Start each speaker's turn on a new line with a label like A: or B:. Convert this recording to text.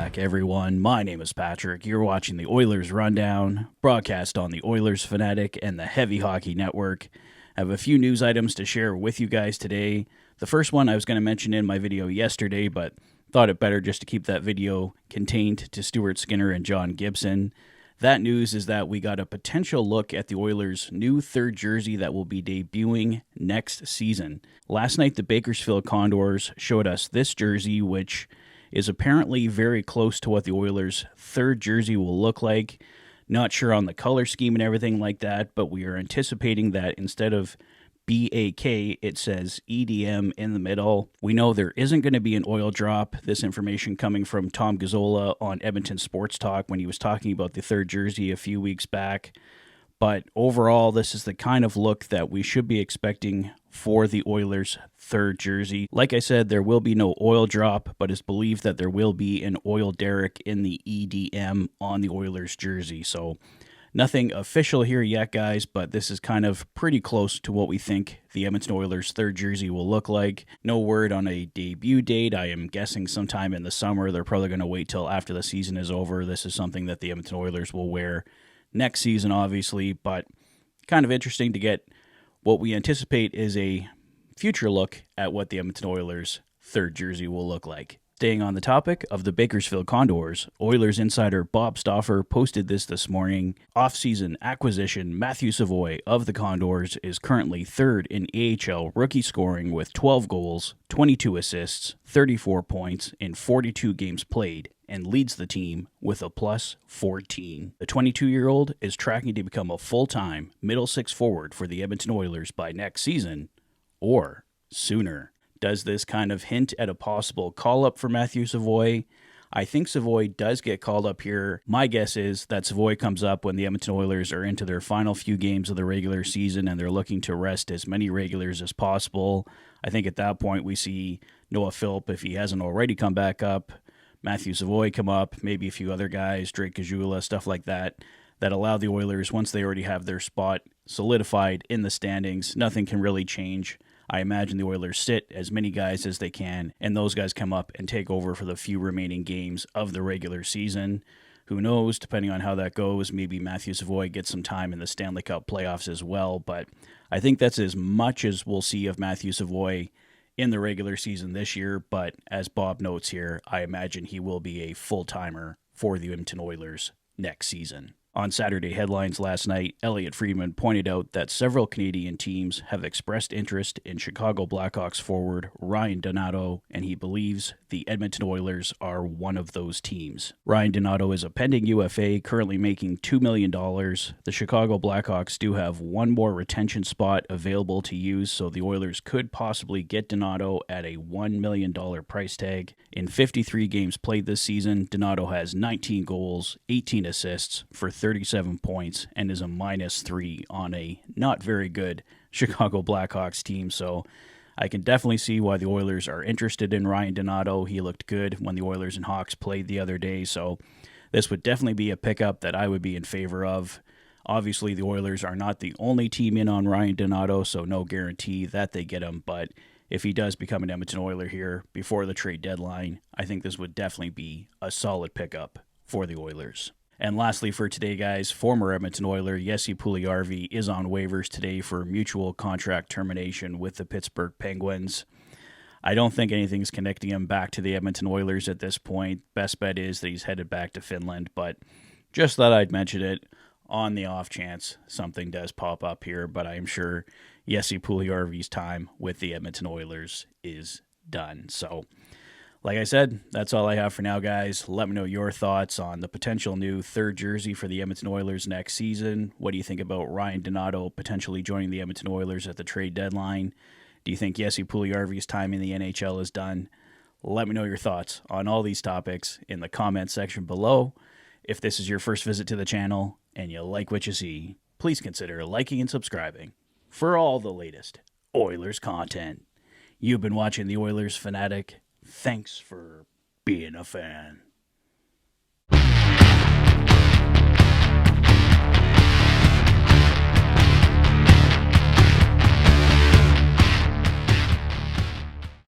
A: back, everyone. My name is Patrick. You're watching the Oilers Rundown, broadcast on the Oilers Fanatic and the Heavy Hockey Network. I have a few news items to share with you guys today. The first one I was going to mention in my video yesterday, but thought it better just to keep that video contained to Stuart Skinner and John Gibson. That news is that we got a potential look at the Oilers' new third jersey that will be debuting next season. Last night, the Bakersfield Condors showed us this jersey, which is apparently very close to what the Oilers' third jersey will look like. Not sure on the color scheme and everything like that, but we are anticipating that instead of BAK, it says EDM in the middle. We know there isn't going to be an oil drop. This information coming from Tom Gazzola on Edmonton Sports Talk when he was talking about the third jersey a few weeks back. But overall, this is the kind of look that we should be expecting for the Oilers' third jersey. Like I said, there will be no oil drop, but it's believed that there will be an oil derrick in the EDM on the Oilers' jersey. So nothing official here yet, guys, but this is kind of pretty close to what we think the Edmonton Oilers' third jersey will look like. No word on a debut date. I am guessing sometime in the summer. They're probably going to wait till after the season is over. This is something that the Edmonton Oilers will wear next season, obviously, but kind of interesting to get what we anticipate is a future look at what the Edmonton Oilers' third jersey will look like. Staying on the topic of the Bakersfield Condors, Oilers insider Bob Stauffer posted this morning. Off-season acquisition Matthew Savoie of the Condors is currently third in AHL rookie scoring with 12 goals, 22 assists, 34 points in 42 games played, and leads the team with a plus 14. The 22-year-old is tracking to become a full-time middle six forward for the Edmonton Oilers by next season, or sooner. Does this kind of hint at a possible call-up for Matthew Savoie? I think Savoie does get called up here. My guess is that Savoie comes up when the Edmonton Oilers are into their final few games of the regular season and they're looking to rest as many regulars as possible. I think at that point we see Noah Philp, if he hasn't already come back up, Matthew Savoie come up, maybe a few other guys, Drake Caggiula, stuff like that, that allow the Oilers, once they already have their spot solidified in the standings, nothing can really change. I imagine the Oilers sit as many guys as they can, and those guys come up and take over for the few remaining games of the regular season. Who knows, depending on how that goes, maybe Matthew Savoie gets some time in the Stanley Cup playoffs as well, but I think that's as much as we'll see of Matthew Savoie in the regular season this year, but as Bob notes here, I imagine he will be a full-timer for the Edmonton Oilers next season. On Saturday Headlines last night, Elliot Friedman pointed out that several Canadian teams have expressed interest in Chicago Blackhawks forward Ryan Donato, and he believes the Edmonton Oilers are one of those teams. Ryan Donato is a pending UFA, currently making $2 million. The Chicago Blackhawks do have one more retention spot available to use, so the Oilers could possibly get Donato at a $1 million price tag. In 53 games played this season, Donato has 19 goals, 18 assists for 37 points, and is a -3 on a not very good Chicago Blackhawks team, so I can definitely see why the Oilers are interested in Ryan Donato. He looked good when the Oilers and Hawks played the other day, so this would definitely be a pickup that I would be in favor of. Obviously, the Oilers are not the only team in on Ryan Donato, so no guarantee that they get him, but if he does become an Edmonton Oiler here before the trade deadline, I think this would definitely be a solid pickup for the Oilers. And lastly for today, guys, former Edmonton Oiler Jesse Puljujarvi is on waivers today for mutual contract termination with the Pittsburgh Penguins. I don't think anything's connecting him back to the Edmonton Oilers at this point. Best bet is that he's headed back to Finland, but just thought I'd mention it on the off chance something does pop up here, but I am sure Jesse Puljujarvi's time with the Edmonton Oilers is done. So, like I said, that's all I have for now, guys. Let me know your thoughts on the potential new third jersey for the Edmonton Oilers next season. What do you think about Ryan Donato potentially joining the Edmonton Oilers at the trade deadline? Do you think Jesse Puljujarvi's time in the NHL is done? Let me know your thoughts on all these topics in the comment section below. If this is your first visit to the channel and you like what you see, please consider liking and subscribing for all the latest Oilers content. You've been watching the Oilers Fanatic. Thanks for being a fan.